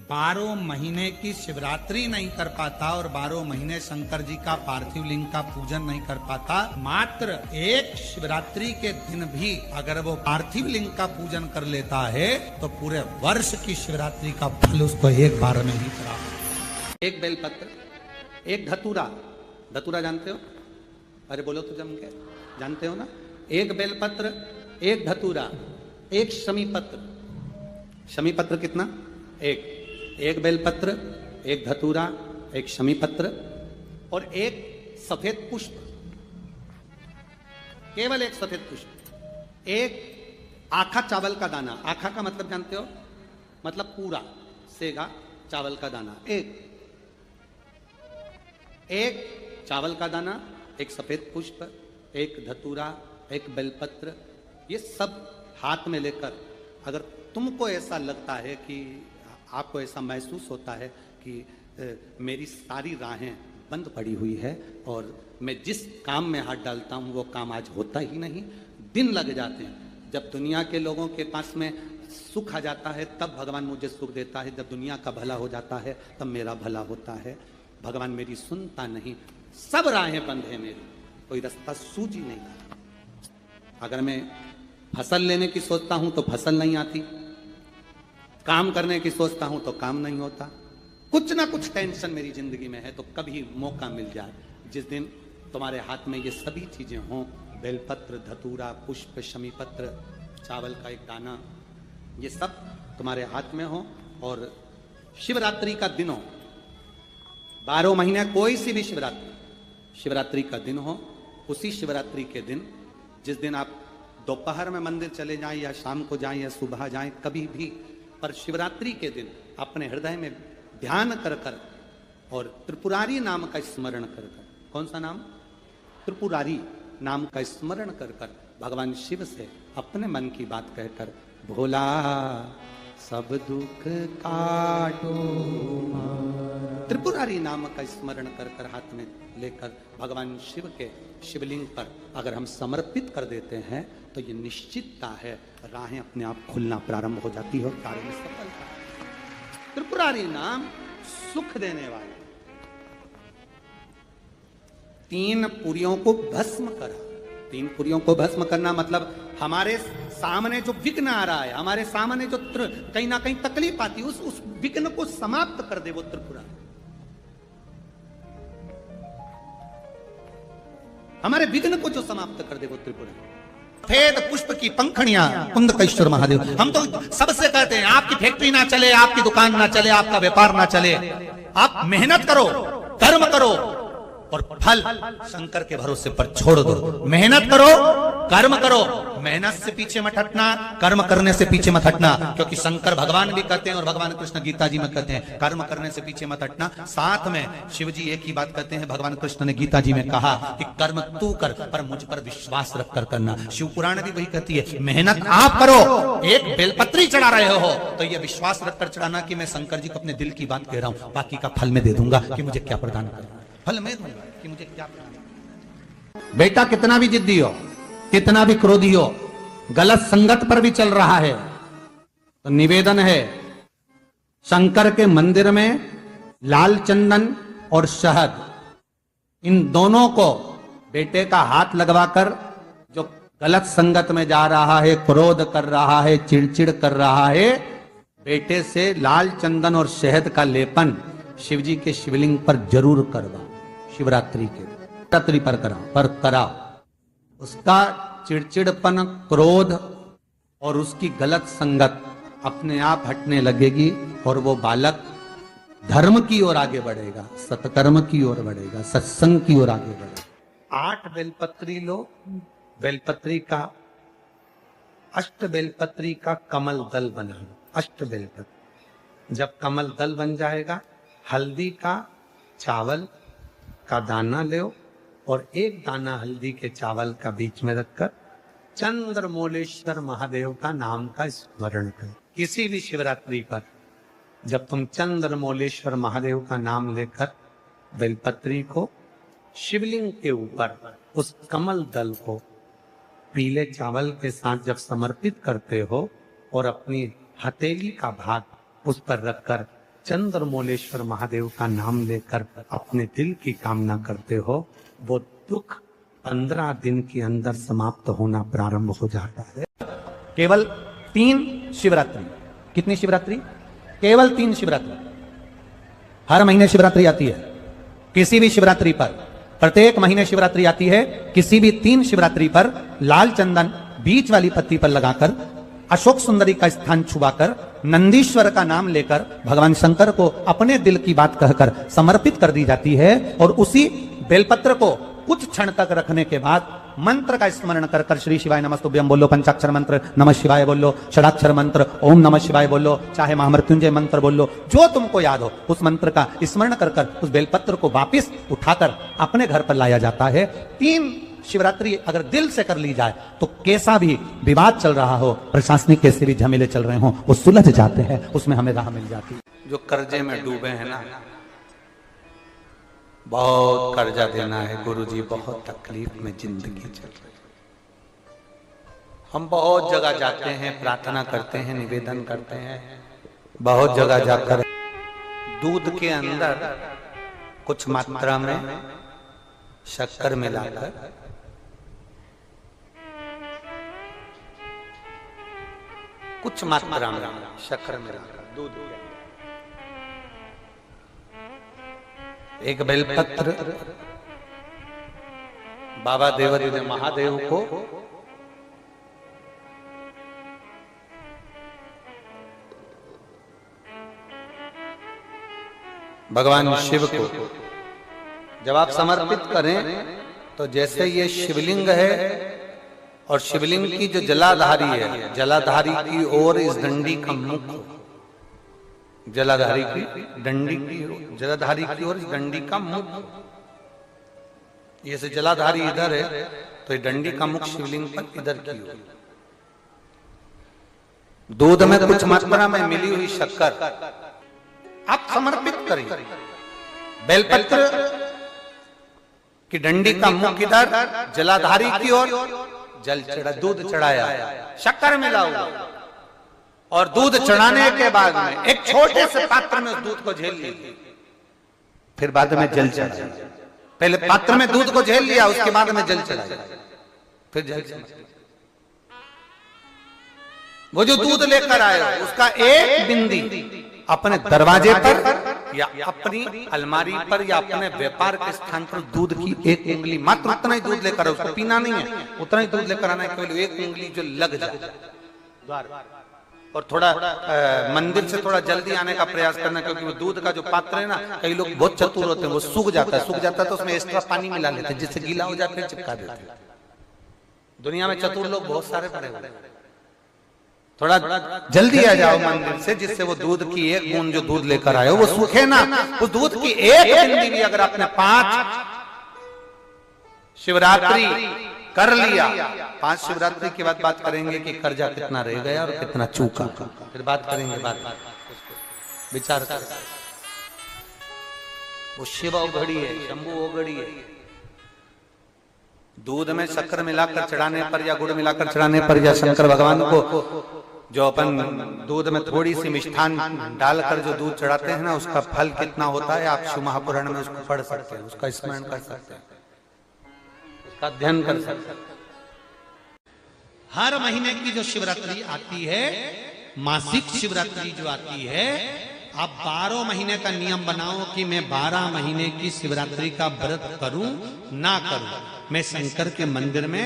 12 महीने की शिवरात्रि नहीं कर पाता और 12 महीने शंकर जी का पार्थिव लिंग का पूजन नहीं कर पाता, मात्र एक शिवरात्रि के दिन भी अगर वो पार्थिव लिंग का पूजन कर लेता है तो पूरे वर्ष की शिवरात्रि का फल उसको एक बार में ही प्राप्त। एक बेलपत्र, एक धतूरा, धतूरा जानते हो? अरे बोलो तो जम के, जानते हो ना? एक बेलपत्र, एक धतूरा, एक शमीपत्र। शमीपत्र कितना? एक बेलपत्र, एक धतूरा, एक शमीपत्र और एक सफेद पुष्प, केवल एक सफेद पुष्प, एक आखा चावल का दाना। आखा का मतलब जानते हो? मतलब पूरा सेगा चावल का दाना। एक चावल का दाना, एक सफेद पुष्प, एक धतूरा, एक बेलपत्र, ये सब हाथ में लेकर अगर तुमको ऐसा लगता है कि आपको ऐसा महसूस होता है कि मेरी सारी राहें बंद पड़ी हुई है और मैं जिस काम में हाथ डालता हूं वो काम आज होता ही नहीं, दिन लग जाते हैं। जब दुनिया के लोगों के पास में सुख आ जाता है तब भगवान मुझे सुख देता है, जब दुनिया का भला हो जाता है तब मेरा भला होता है। भगवान मेरी सुनता नहीं, सब राहें बंद है मेरी, कोई रास्ता सूझ ही नहीं आता। अगर मैं फसल लेने की सोचता हूं तो फसल नहीं आती, काम करने की सोचता हूं तो काम नहीं होता, कुछ ना कुछ टेंशन मेरी जिंदगी में है। तो कभी मौका मिल जाए जिस दिन तुम्हारे हाथ में ये सभी चीजें हों, बेलपत्र, धतूरा, पुष्प, शमीपत्र, चावल का एक दाना, ये सब तुम्हारे हाथ में हो और शिवरात्रि का दिन हो, 12 महीने कोई सी भी शिवरात्रि का दिन हो, उसी शिवरात्रि के दिन जिस दिन आप दोपहर में मंदिर चले जाएं या शाम को जाएं या सुबह जाएं, कभी भी, पर शिवरात्रि के दिन अपने हृदय में ध्यान कर कर और त्रिपुरारी नाम का स्मरण कर कर, कौन सा नाम? त्रिपुरारी नाम का स्मरण कर कर भगवान शिव से अपने मन की बात कहकर, भोला सब दुख काटो, त्रिपुरारी नाम का स्मरण कर कर हाथ में लेकर भगवान शिव के शिवलिंग पर अगर हम समर्पित कर देते हैं तो ये निश्चितता है राहें अपने आप खुलना प्रारंभ हो जाती है और कार्य में सफलता। त्रिपुरारी नाम सुख देने वाला। 3 पुरियों को भस्म करा। 3 पुरियों को भस्म करना मतलब हमारे सामने जो विघ्न आ रहा है, हमारे सामने जो कहीं ना कहीं तकलीफ आती है, उस विघ्न को समाप्त कर दे वो त्रिपुरारी। हमारे विघ्न को जो समाप्त कर दे वो त्रिपुरारी। सफेद पुष्प की पंखड़ियां कुंदकेश्वर महादेव। हम तो सबसे कहते हैं आपकी फैक्ट्री ना चले, आपकी दुकान ना चले, आपका व्यापार ना चले, आप मेहनत करो, कर्म करो और फल शंकर के भरोसे पर छोड़ दो। मेहनत करो, कर्म करो, मेहनत से पीछे मत हटना, कर्म करने से पीछे मत हटना, क्योंकि शंकर भगवान भी कहते हैं और भगवान कृष्ण गीता जी में कहते हैं कर्म करने से पीछे मत हटना। साथ में शिव जी एक ही बात कहते हैं, भगवान कृष्ण ने गीता जी में कहा कि कर्म तू कर पर मुझ पर विश्वास रख कर करना। शिव पुराण भी वही कहती है, मेहनत आप करो, एक बेलपत्री चढ़ा रहे हो तो यह विश्वास रख कर चढ़ाना कि मैं शंकर जी को अपने दिल की बात कह रहा हूं, बाकी का फल मैं दे दूंगा कि मुझे क्या प्रदान करना, फल मैं दूंगा कि मुझे क्या प्रदान। बेटा कितना भी जिद्दी हो, कितना भी क्रोधी हो, गलत संगत पर भी चल रहा है तो निवेदन है, शंकर के मंदिर में लाल चंदन और शहद, इन दोनों को बेटे का हाथ लगवाकर, जो गलत संगत में जा रहा है, क्रोध कर रहा है, चिड़चिड़ कर रहा है, बेटे से लाल चंदन और शहद का लेपन शिवजी के शिवलिंग पर जरूर करवा। शिवरात्रि के रात्रि पर कराओ। उसका चिड़चिड़पन, क्रोध और उसकी गलत संगत अपने आप हटने लगेगी और वो बालक धर्म की ओर आगे बढ़ेगा, सत्कर्म की ओर बढ़ेगा, सत्संग की ओर आगे बढ़ेगा। 8 बेलपत्री लो, बेलपत्री का 8 बेलपत्री का कमल दल बना लो। 8 बेलपत्री जब कमल दल बन जाएगा, हल्दी का चावल का दाना लो और एक दाना हल्दी के चावल का बीच में रखकर चंद्रमौलेश्वर महादेव का नाम का स्मरण करो। किसी भी शिवरात्रि पर जब तुम चंद्रमौलेश्वर महादेव का नाम लेकर बेलपत्री को शिवलिंग के ऊपर उस कमल दल को पीले चावल के साथ जब समर्पित करते हो और अपनी हथेली का भाग उस पर रखकर चंद्रमौलेश्वर महादेव का नाम लेकर अपने दिल की कामना करते हो, वो दुख 15 दिन के अंदर समाप्त होना प्रारंभ हो जाता है। केवल 3 शिवरात्रि। कितनी शिवरात्रि? केवल 3 शिवरात्रि। हर महीने शिवरात्रि आती है। किसी भी शिवरात्रि पर, प्रत्येक महीने शिवरात्रि आती है, किसी भी 3 शिवरात्रि पर लाल चंदन बीच वाली पत्ती पर लगाकर, अशोक सुंदरी का स्थान छुआकर, नंदीश्वर का नाम लेकर भगवान शंकर को अपने दिल की बात कहकर समर्पित कर दी जाती है। और उसी बेलपत्र को कुछ क्षण तक रखने के बाद मंत्र का स्मरण कर कर श्री शिवाय नमस्तुभ्यम बोलो, पंचाक्षर मंत्र नमः शिवाय बोलो, षडाक्षर मंत्र ओम नमः शिवाय बोलो, चाहे महामृत्युंजय मंत्र बोलो, जो तुमको याद हो उस मंत्र का स्मरण कर कर उस बेलपत्र को वापिस उठाकर अपने घर पर लाया जाता है। 3 शिवरात्रि अगर दिल से कर ली जाए तो कैसा भी विवाद चल रहा हो, प्रशासनिक कैसे भी झमेले चल रहे हो, वो सुलझ जाते हैं, उसमें हमें राह मिल जाती है। जो कर्जे में डूबे हैं ना, बहुत कर्जा देना है गुरुजी, बहुत तकलीफ में जिंदगी चल रही है। हम बहुत जगह जाते हैं, प्रार्थना करते हैं, निवेदन करते हैं, बहुत जगह जाकर दूध के अंदर कुछ मात्रा में शक्कर मिलाकर कुछ मात्रा में शक्कर मिलाकर दूध के अंदर एक बेलपत्र बाबा देवादिदेव महादेव को भगवान शिव को जब आप समर्पित करें तो जैसे ये शिवलिंग है और शिवलिंग की जो जलाधारी है, जलाधारी की ओर इस डंडी का मुख, जलाधारी की डंडी की, जलाधारी की ओर इस डंडी का मुख, ये से जलाधारी इधर है तो ये डंडी का मुख शिवलिंग पर इधर की ओर, दूध में कुछ मात्रा में मिली हुई शक्कर आप समर्पित करें। बेलपत्र की डंडी का मुख इधर, जलाधारी की ओर जल चढ़ा, दूध चढ़ाया, शक्कर मिला हुआ, और दूध चढ़ाने के बाद में एक छोटे से पात्र में उस दूध को झेल लिया, फिर बाद में जल चढ़ाया। पहले पात्र में दूध को झेल लिया, उसके बाद में जल चढ़ाया, फिर जल चढ़ाया। वो जो दूध लेकर आए उसका एक बिंदी अपने दरवाजे पर या अपनी अलमारी पर या अपने व्यापार के स्थान पर दूध की एक उंगली, मात्र उतना ही दूध लेकर, उसको पीना नहीं है, उतना ही दूध लेकर आना है, केवल एक उंगली जो लग जाए द्वार, और थोड़ा मंदिर से थोड़ा जल्दी आने का प्रयास करना, क्योंकि वो दूध का जो पात्र है ना, कई लोग बहुत चतुर होते हैं, वो सूख जाता है तो उसमें एक्स्ट्रा पानी मिला लेते हैं, जिससे गीला हो जाए फिर चिपका देते हैं। दुनिया में चतुर लोग बहुत सारे पड़े हुए हैं। थोड़ा जल्दी आ जाओ मंदिर से, जिससे वो दूध की एक बूंद जो दूध लेकर आए वो सूखे ना, उस दूध की एक बूंद भी अगर आपने 5 शिवरात्रि कर लिया, 5 शिवरात्रि के बाद बात करेंगे कि कर्जा कितना रह गया और कितना चूका, फिर बात करेंगे, बात विचार कर। वो शिव ओघड़ी है, शंभू ओघड़ी है। दूध में शक्कर मिलाकर चढ़ाने पर या गुड़ मिलाकर चढ़ाने पर या शंकर भगवान को जो अपन दूध में थोड़ी सी मिष्ठान डालकर जो दूध चढ़ाते हैं ना, उसका फल कितना होता है आप शिव महापुराण में उसको पढ़ सकते हैं, उसका स्मरण कर सकते हैं, उसका अध्ययन कर सकते हैं। हर महीने की जो शिवरात्रि आती है, मासिक शिवरात्रि जो आती है, आप 12 महीने का नियम बनाओ कि मैं 12 महीने की शिवरात्रि का व्रत करूं ना करूं। मैं शंकर के मंदिर में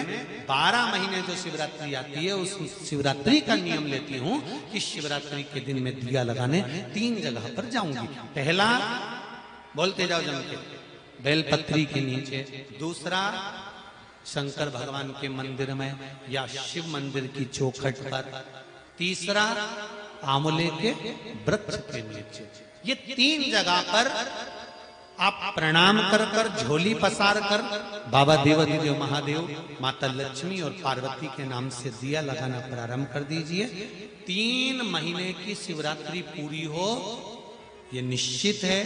12 महीने जो शिवरात्रि आती है उस शिवरात्रि का नियम लेती हूं कि शिवरात्रि के दिन में दिया लगाने 3 जगह पर जाऊंगी। पहला, बोलते जाओ जम के, बेलपत्री के नीचे। दूसरा, शंकर भगवान के मंदिर में या शिव मंदिर की चौखट पर। तीसरा, आंवले के वृक्ष के नीचे। ये 3 जगह पर आप प्रणाम कर कर, झोली पसार कर बाबा देवादिदेव महादेव, माता लक्ष्मी और पार्वती के नाम से दिया लगाना प्रारंभ कर दीजिए। 3 महीने की शिवरात्रि पूरी हो, ये निश्चित है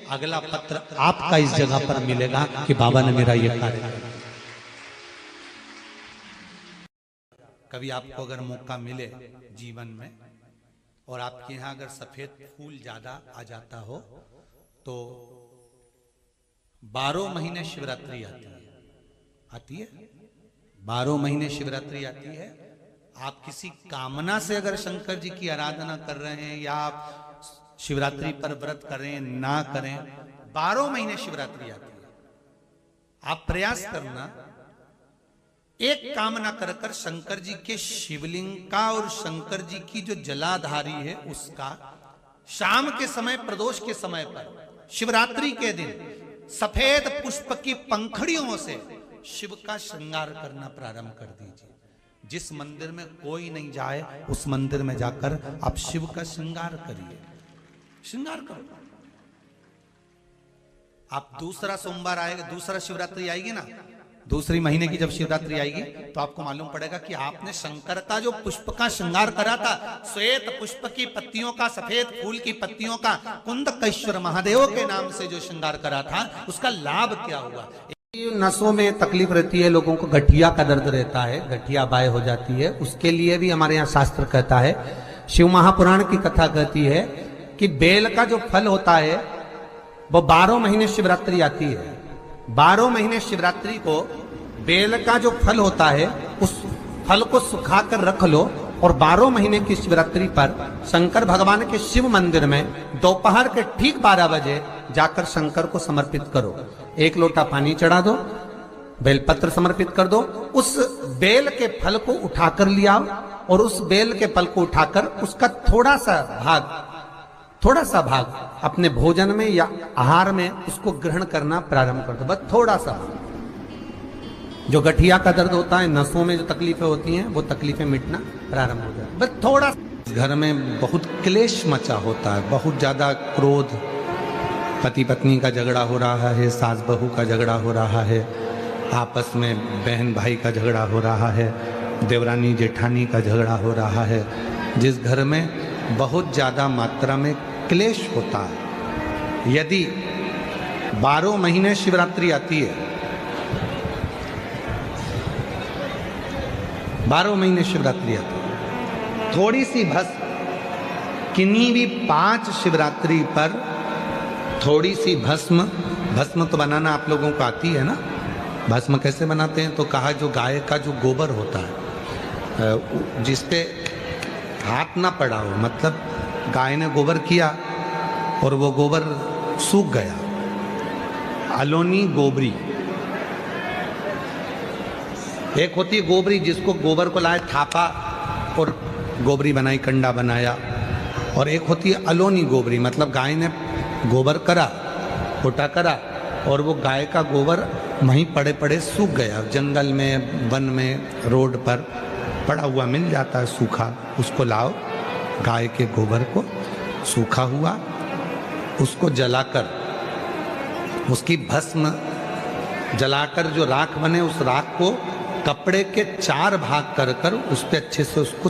अगला पत्र आपका इस जगह पर मिलेगा कि बाबा ने मेरा ये कार्य किया। कभी आपको अगर मौका मिले जीवन में और आपके यहां अगर सफेद फूल ज्यादा आ जाता हो तो 12 महीने शिवरात्रि आती है 12 महीने शिवरात्रि आती है। आप किसी कामना से अगर शंकर जी की आराधना कर रहे हैं या आप शिवरात्रि पर व्रत करें ना करें, 12 महीने शिवरात्रि आती है। आप प्रयास करना, एक कामना कर शंकर जी के शिवलिंग का और शंकर जी की जो जलाधारी है उसका शाम के समय, प्रदोष के समय पर, शिवरात्रि के दिन सफेद पुष्प की पंखड़ियों से शिव का श्रृंगार करना प्रारंभ कर दीजिए। जिस मंदिर में कोई नहीं जाए उस मंदिर में जाकर आप शिव का श्रृंगार करिए, श्रृंगार करो। आप दूसरा सोमवार आएगा, दूसरा शिवरात्रि आएगी ना, दूसरी महीने की जब शिवरात्रि आएगी तो आपको मालूम पड़ेगा कि आपने शंकर का जो पुष्प का श्रृंगार करा था, श्वेत पुष्प की पत्तियों का, सफेद फूल की पत्तियों का, कुंदकेश्वर महादेव के नाम से जो श्रृंगार करा था, उसका लाभ क्या हुआ। नसों में तकलीफ रहती है, लोगों को गठिया का दर्द रहता है, गठिया बाय हो जाती है, उसके लिए भी हमारे यहाँ शास्त्र कहता है, शिव महापुराण की कथा कहती है कि बेल का जो फल होता है वो 12 महीने शिवरात्रि आती है। 12 महीने शिवरात्रि को बेल का जो फल होता है उस फल को सुखाकर रख लो और 12 महीने की शिवरात्रि पर शंकर भगवान के शिव मंदिर में दोपहर के ठीक 12 बजे जाकर शंकर को समर्पित करो। 1 लोटा पानी चढ़ा दो, बेलपत्र समर्पित कर दो, उस बेल के फल को उठाकर लिया और उस बेल के फल को उठाकर उसका थोड़ा सा भाग अपने भोजन में या आहार में उसको ग्रहण करना प्रारंभ कर दो, बस थोड़ा सा। जो गठिया का दर्द होता है, नसों में जो तकलीफें होती हैं, वो तकलीफें मिटना प्रारंभ हो जाए, बस थोड़ा। घर में बहुत क्लेश मचा होता है, बहुत ज्यादा क्रोध, पति पत्नी का झगड़ा हो रहा है, सास बहू का झगड़ा हो रहा है, आपस में बहन भाई का झगड़ा हो रहा है, देवरानी जेठानी का झगड़ा हो रहा है। जिस घर में बहुत ज्यादा मात्रा में क्लेश होता है, यदि 12 महीने शिवरात्रि आती है, 12 महीने शिवरात्रि आती है, थोड़ी सी भस्म, किन्हीं भी 5 शिवरात्रि पर थोड़ी सी भस्म तो बनाना आप लोगों को आती है ना। भस्म कैसे बनाते हैं तो कहा, जो गाय का जो गोबर होता है जिसपे हाथ ना पड़ा हो, मतलब गाय ने गोबर किया और वो गोबर सूख गया, अलोनी गोबरी। एक होती है गोबरी जिसको गोबर को लाए थापा और गोबरी बनाई, कंडा बनाया, और एक होती है अलोनी गोबरी, मतलब गाय ने गोबर करा, फोटा करा और वो गाय का गोबर वहीं पड़े पड़े सूख गया, जंगल में, वन में, रोड पर पड़ा हुआ मिल जाता है सूखा, उसको लाओ, गाय के गोबर को सूखा हुआ उसको जलाकर, उसकी भस्म जलाकर जो राख बने, उस राख को कपड़े के 4 भाग कर कर उस पर अच्छे से उसको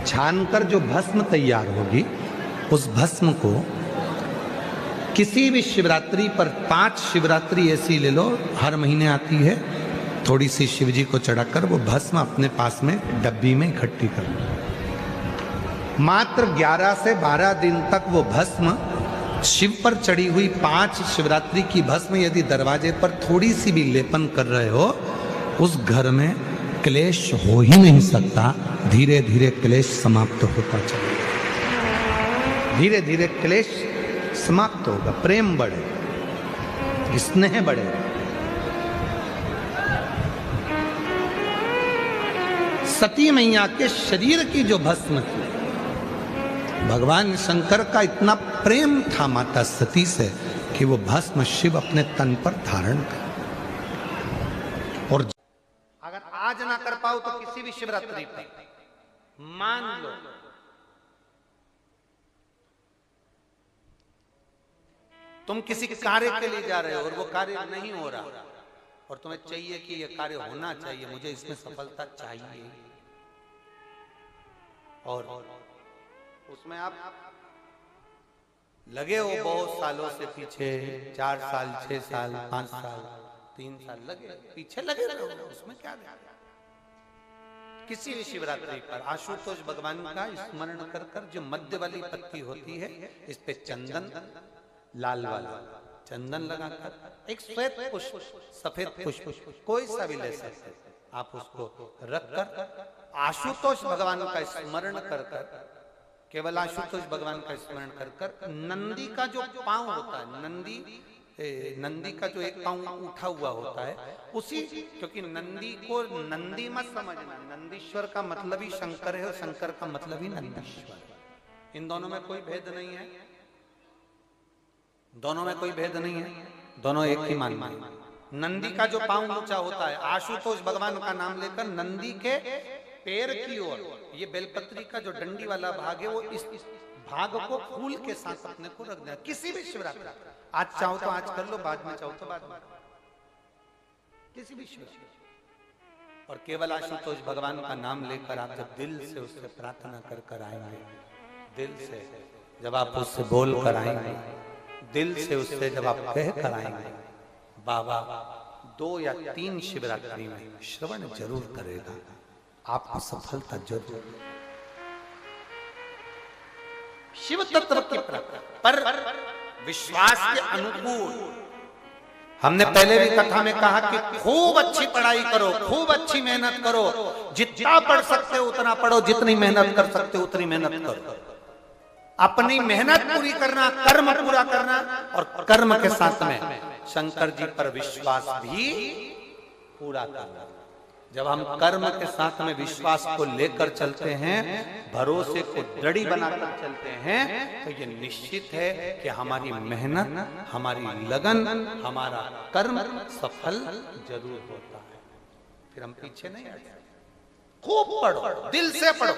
छान कर जो भस्म तैयार होगी, उस भस्म को किसी भी शिवरात्रि पर, 5 शिवरात्रि ऐसी ले लो, हर महीने आती है, थोड़ी सी शिवजी को चढ़ाकर वो भस्म अपने पास में डब्बी में इकट्ठी कर लो। मात्र 11 से 12 दिन तक वो भस्म, शिव पर चढ़ी हुई 5 शिवरात्रि की भस्म यदि दरवाजे पर थोड़ी सी भी लेपन कर रहे हो, उस घर में क्लेश हो ही नहीं सकता। धीरे धीरे क्लेश समाप्त होता चलेगा, धीरे धीरे क्लेश समाप्त होगा, प्रेम बढ़े, स्नेह बढ़े। सती मैया के शरीर की जो भस्म थी, भगवान शंकर का इतना प्रेम था माता सती से कि वो भस्म शिव अपने तन पर धारण कर, और अगर आज ना कर पाओ तो किसी भी शिवरात्रि पर मान लो तुम किसी कार्य के लिए जा रहे हो और वो कार्य नहीं हो रहा और तुम्हें चाहिए कि ये कार्य होना चाहिए, मुझे इसमें सफलता चाहिए, और उसमें आप लगे हो बहुत सालों से पीछे, 4 साल, 6 साल, 5 साल, 3 साल लगे पीछे लगे रहो, उसमें क्या किसी भी शिवरात्रि पर आशुतोष भगवान का स्मरण कर कर जो मध्य वाली पत्ती होती है इस पे चंदन लाल वाला चंदन लगाकर एक श्वेत पुष्प सफेद पुष्प कोई सा भी ले सकते आप उसको रखकर आशुतोष भगवान का स्मरण कर कर केवल आशुतोष भगवान का स्मरण कर कर नंदी का जो पांव होता है नंदी का जो एक पांव उठा हुआ होता है उसी क्योंकि नंदी को नंदी मत समझना नंदीश्वर का मतलब ही शंकर है और शंकर का मतलब ही नंदीश्वर इन दोनों में कोई भेद नहीं है दोनों में कोई भेद नहीं है दोनों एक ही मान नंदी का जो पांव ऊंचा होता है आशुतोष भगवान का नाम लेकर नंदी के पैर की ओर ये बेलपत्री का जो डंडी वाला भाग है वो इस भाग को फूल के साथ अपने को रख देना किसी भी शिवरात्रि आज चाहो तो आज कर लो बाद में चाहो तो बाद में किसी भी शिवरात्रि और केवल आशुतोष भगवान का नाम लेकर आप जब दिल से उससे प्रार्थना कर कर आएंगे दिल से जब आप उससे बोल कर आएंगे दिल से उससे जब आप कह कर आएंगे बाबा 2 या 3 शिवरात्रि में श्रवण जरूर करेगा आपको सफलता जरूर शिव तत्व की पर विश्वास के अनुकूल हमने पहले भी कथा में कहा कि खूब अच्छी पढ़ाई करो खूब अच्छी मेहनत करो जितना पढ़ सकते हो उतना पढ़ो जितनी मेहनत कर सकते हो उतनी मेहनत करो अपनी मेहनत पूरी करना कर्म पूरा करना और कर्म के साथ में शंकर जी पर विश्वास भी पूरा करना जब हम कर्म के साथ में विश्वास को लेकर चलते हैं भरोसे को दृढ़ बनाकर चलते हैं तो ये निश्चित है कि हमारी मेहनत हमारी लगन हमारा कर्म सफल जरूर होता है फिर हम पीछे नहीं हटते खूब पढ़ो दिल से पढ़ो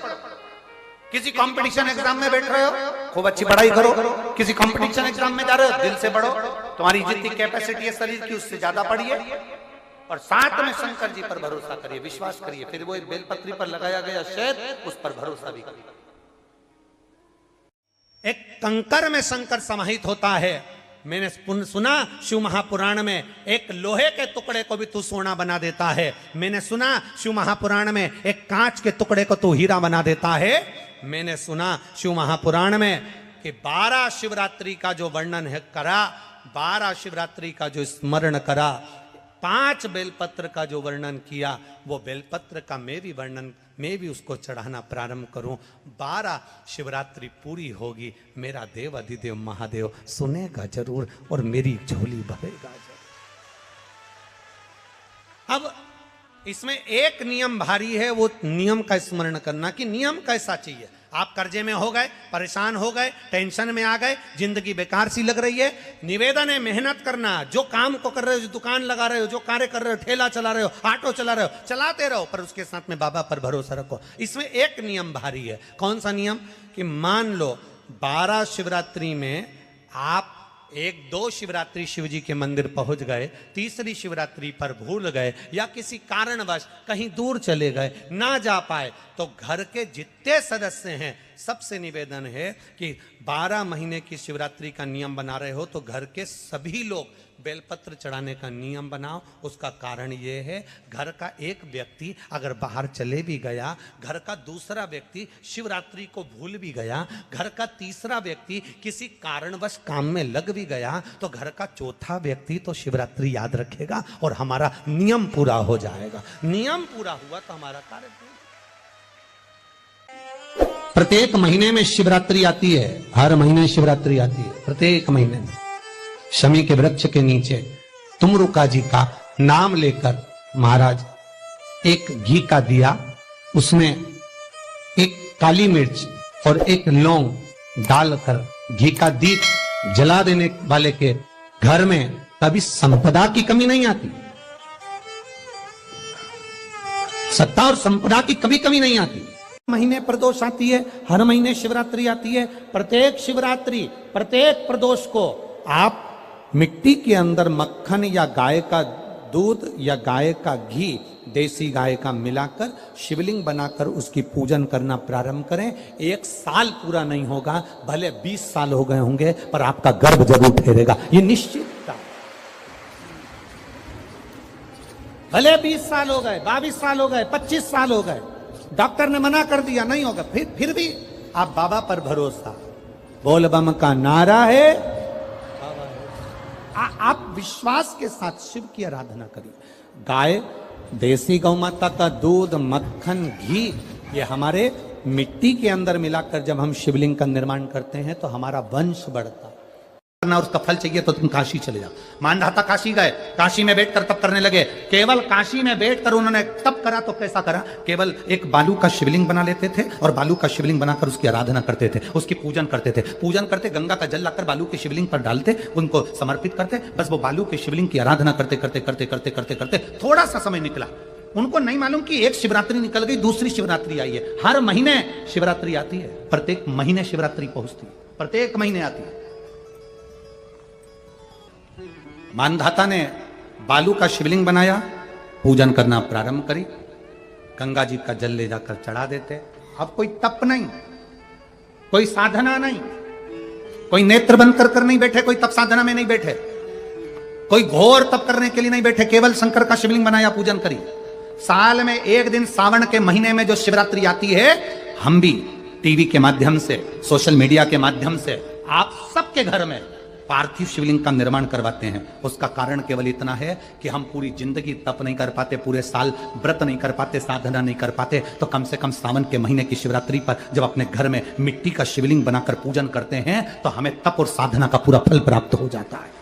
किसी कंपटीशन एग्जाम में बैठ रहे हो खूब अच्छी पढ़ाई करो किसी कंपटीशन एग्जाम में जा रहे हो दिल से पढ़ो तुम्हारी जितनी कैपेसिटी है शरीर की उससे ज्यादा पढ़िए और साथ में शंकर जी पर भरोसा करिए विश्वास करिए फिर वो एक बेलपत्री पर लगाया गया शहद उस पर भरोसा भी करिए एक कंकर में शंकर समाहित होता है मैंने सुना शिव महापुराण में एक लोहे के टुकड़े को भी तू सोना बना देता है मैंने सुना शिव महापुराण में एक कांच के टुकड़े को तू हीरा बना देता है मैंने सुना शिव महापुराण में कि 12 शिवरात्रि का जो वर्णन है करा 12 शिवरात्रि का जो स्मरण करा 5 बेलपत्र का जो वर्णन किया वो बेलपत्र का मैं भी उसको चढ़ाना प्रारंभ करूं 12 शिवरात्रि पूरी होगी मेरा देव अधिदेव महादेव सुनेगा जरूर और मेरी झोली भरेगा जरूर। अब इसमें एक नियम भारी है वो नियम का स्मरण करना कि नियम कैसा चाहिए आप कर्जे में हो गए परेशान हो गए टेंशन में आ गए जिंदगी बेकार सी लग रही है निवेदन है मेहनत करना जो काम को कर रहे हो जो दुकान लगा रहे हो जो कार्य कर रहे हो ठेला चला रहे हो ऑटो चला रहे हो चलाते रहो पर उसके साथ में बाबा पर भरोसा रखो इसमें एक नियम भारी है कौन सा नियम कि मान लो 12 शिवरात्रि में आप 1-2 शिवरात्रि शिव जी के मंदिर पहुंच गए तीसरी शिवरात्रि पर भूल गए या किसी कारणवश कहीं दूर चले गए ना जा पाए तो घर के जितने सदस्य हैं सबसे निवेदन है कि 12 महीने की शिवरात्रि का नियम बना रहे हो तो घर के सभी लोग बेलपत्र चढ़ाने का नियम बनाओ उसका कारण ये है घर का एक व्यक्ति अगर बाहर चले भी गया घर का दूसरा व्यक्ति शिवरात्रि को भूल भी गया घर का तीसरा व्यक्ति किसी कारणवश काम में लग भी गया तो घर का चौथा व्यक्ति तो शिवरात्रि याद रखेगा और हमारा नियम पूरा हो जाएगा नियम पूरा हुआ तो हमारा कार्य प्रत्येक महीने में शिवरात्रि आती है हर महीने शिवरात्रि आती है प्रत्येक महीने में शमी के वृक्ष के नीचे तुमरुका जी का नाम लेकर महाराज एक घी का दिया उसमें एक काली मिर्च और एक लौंग डालकर घी का दीप जला देने वाले के घर में कभी संपदा की कमी नहीं आती सत्ता और संपदा की कभी कमी नहीं आती महीने प्रदोष आती है हर महीने शिवरात्रि आती है प्रत्येक शिवरात्रि प्रत्येक प्रदोष को आप मिट्टी के अंदर मक्खन या गाय का दूध या गाय का घी देसी गाय का मिलाकर शिवलिंग बनाकर उसकी पूजन करना प्रारंभ करें 1 साल पूरा नहीं होगा भले 20 साल हो गए होंगे पर आपका गर्भ जरूर ठहरेगा ये निश्चित भले 20 साल हो गए 22 साल हो गए 25 साल हो गए डॉक्टर ने मना कर दिया नहीं होगा, फिर भी आप बाबा पर भरोसा, बोल बम का नारा है, आप विश्वास के साथ शिव की आराधना करिए। गाय, देसी गौ माता का दूध, मक्खन, घी, ये हमारे मिट्टी के अंदर मिलाकर जब हम शिवलिंग का निर्माण करते हैं तो हमारा वंश बढ़ता है। और उसका फल चाहिए तो तुम काशी चले जाओ। मानधाता काशी गए, काशी में बैठकर तप करने लगे। केवल काशी में बैठकर उन्होंने तप करा तो कैसा करा, केवल एक बालू का शिवलिंग बना लेते थे और बालू का शिवलिंग बनाकर उसकी आराधना करते थे, उसकी पूजन करते थे। पूजन करते, गंगा का जल लाकर बालू के शिवलिंग पर डालते, उनको समर्पित करते, बस वो बालू के शिवलिंग की आराधना करते करते करते करते करते करते थोड़ा सा समय निकला। उनको नहीं मालूम कि एक शिवरात्रि निकल गई, दूसरी शिवरात्रि आई है। हर महीने शिवरात्रि आती है, प्रत्येक महीने शिवरात्रि पहुंचती है, प्रत्येक महीने आती है। मानधाता ने बालू का शिवलिंग बनाया, पूजन करना प्रारंभ करी, गंगा जी का जल ले जाकर चढ़ा देते। अब कोई तप नहीं, कोई साधना नहीं, कोई नेत्र बंद कर नहीं बैठे, कोई तप साधना में नहीं बैठे, कोई घोर तप करने के लिए नहीं बैठे, केवल शंकर का शिवलिंग बनाया, पूजन करी। साल में एक दिन सावन के महीने में जो शिवरात्रि आती है, हम भी टीवी के माध्यम से, सोशल मीडिया के माध्यम से आप सबके घर में पार्थिव शिवलिंग का निर्माण करवाते हैं। उसका कारण केवल इतना है कि हम पूरी जिंदगी तप नहीं कर पाते, पूरे साल व्रत नहीं कर पाते, साधना नहीं कर पाते, तो कम से कम सावन के महीने की शिवरात्रि पर जब अपने घर में मिट्टी का शिवलिंग बनाकर पूजन करते हैं तो हमें तप और साधना का पूरा फल प्राप्त हो जाता है।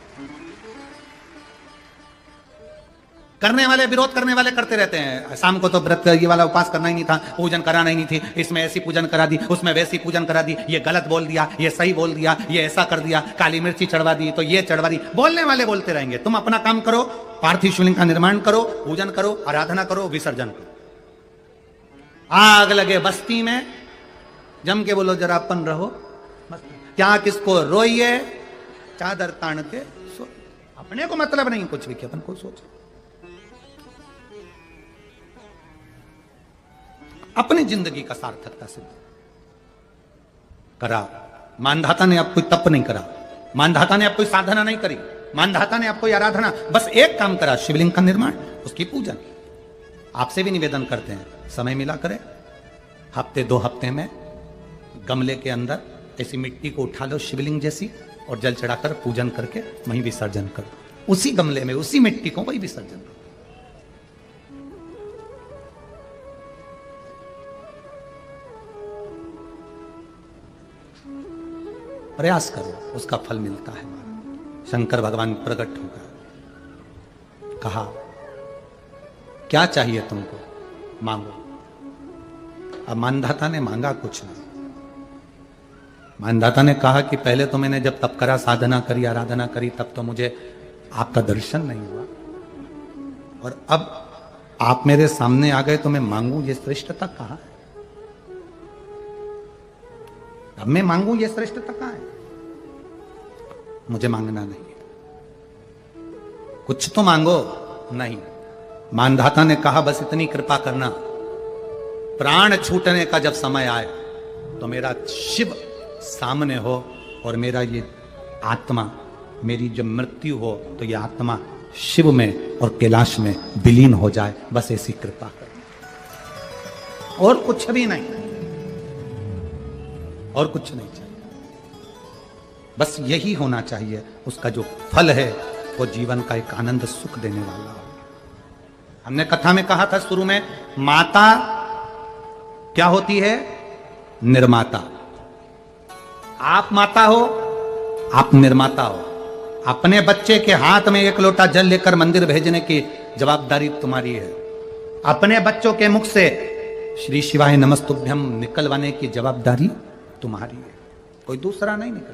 करने वाले, विरोध करने वाले करते रहते हैं, शाम को तो व्रत ये वाला उपास करना ही नहीं था, पूजन कराना ही नहीं थी, इसमें ऐसी पूजन करा दी, उसमें वैसी पूजन करा दी, ये गलत बोल दिया, ये सही बोल दिया, ये ऐसा कर दिया, काली मिर्ची चढ़वा दी तो ये चढ़वा दी। बोलने वाले बोलते रहेंगे, तुम अपना काम करो, पार्थिव शिवलिंग का निर्माण करो, पूजन करो, आराधना करो, विसर्जन करो। आग लगे बस्ती में, जम के बोलो जरा अपन रहो, क्या किसको रोइए, चादर तान के सो, अपने को मतलब नहीं कुछ भी, अपन को सोच, अपनी जिंदगी का सार्थकता सिद्ध करा। मानधाता ने अब कोई तप नहीं करा, मानधाता ने अब कोई साधना नहीं करी, मानधाता ने अब कोई आराधना, बस एक काम करा, शिवलिंग का निर्माण, उसकी पूजन। आपसे भी निवेदन करते हैं, समय मिला करें, हफ्ते 2 हफ्ते में गमले के अंदर ऐसी मिट्टी को उठा लो शिवलिंग जैसी और जल चढ़ाकर पूजन करके वहीं विसर्जन करो। उसी गमले में उसी मिट्टी को वहीं विसर्जन करो। प्रयास करो, उसका फल मिलता है। शंकर भगवान प्रकट होगा, कहा क्या चाहिए तुमको, मांगो। अब मानधाता ने मांगा कुछ नहीं। मानधाता ने कहा कि पहले तो मैंने जब तप करा, साधना करी, आराधना करी, तब तो मुझे आपका दर्शन नहीं हुआ, और अब आप मेरे सामने आ गए तो मैं मांगू, ये श्रेष्ठता कहाँ है? अब मैं मांगू, ये श्रेष्ठता कहाँ है? मुझे मांगना नहीं, कुछ तो मांगो। नहीं, मानधाता ने कहा बस इतनी कृपा करना, प्राण छूटने का जब समय आए तो मेरा शिव सामने हो और मेरा ये आत्मा, मेरी जब मृत्यु हो तो ये आत्मा शिव में और कैलाश में विलीन हो जाए, बस ऐसी कृपा कर, और कुछ भी नहीं, और कुछ नहीं चाहिए, बस यही होना चाहिए। उसका जो फल है वो जीवन का एक आनंद सुख देने वाला हो। हमने कथा में कहा था शुरू में, माता क्या होती है? निर्माता। आप माता हो, आप निर्माता हो। अपने बच्चे के हाथ में 1 लोटा जल लेकर मंदिर भेजने की जवाबदारी तुम्हारी है। अपने बच्चों के मुख से श्री शिवाय नमस्तुभ्यम निकलवाने की जवाबदारी तुम्हारी है, कोई दूसरा नहीं निकल।